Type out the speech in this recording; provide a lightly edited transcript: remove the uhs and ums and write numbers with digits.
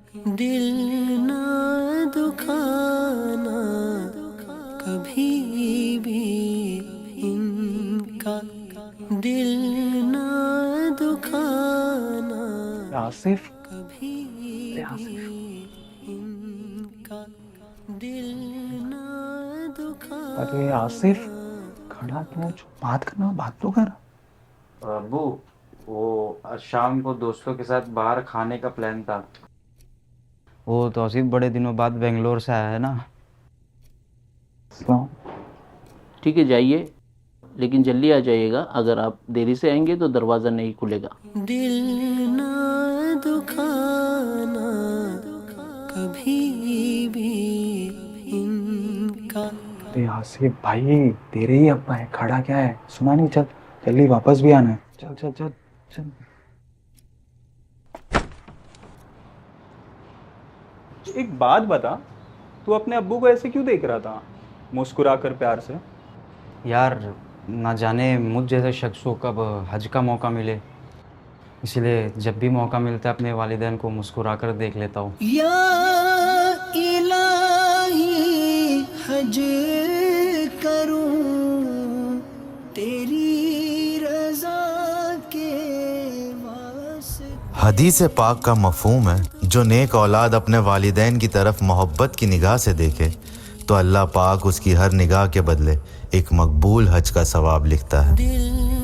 दिल ना दुखाना कभी भी इनका, दिल ना दुखाना आसिफ, कभी अरे आसिफ, भी इनका, दिल ना अरे दुखाना। आसिफ, खड़ा क्यों है? बात करना, बात तो कर। अबू, वो आज शाम को दोस्तों के साथ बाहर खाने का प्लान था। वो तौसीफ बड़े दिनों बाद बेंगलोर से आया है ना। सुनो, ठीक है, जाइए, लेकिन जल्दी आ जाइएगा। अगर आप देरी से आएंगे तो दरवाज़ा नहीं खुलेगा। दिल ना दुखाना कभी भी इनका। अरे आसिफ भाई, तेरे ही अब्बा है, खड़ा क्या है? सुना नहीं? चल जल्दी वापस भी आना है। चल चल चल चल। एक बात बता, तू अपने अब्बू को ऐसे क्यों देख रहा था, मुस्कुरा कर प्यार से? यार, ना जाने मुझ जैसे शख्स को कब हज का मौका मिले, इसलिए जब भी मौका मिलता है अपने वालिदैन को मुस्कुरा कर देख लेता हूँ। या इलाही हज करूं तेरी रजा के वास्ते। हदीस पाक का मफहूम है, जो नेक औलाद अपने वालिदैन की तरफ मोहब्बत की निगाह से देखे तो अल्लाह पाक उसकी हर निगाह के बदले एक मकबूल हज का सवाब लिखता है। दिल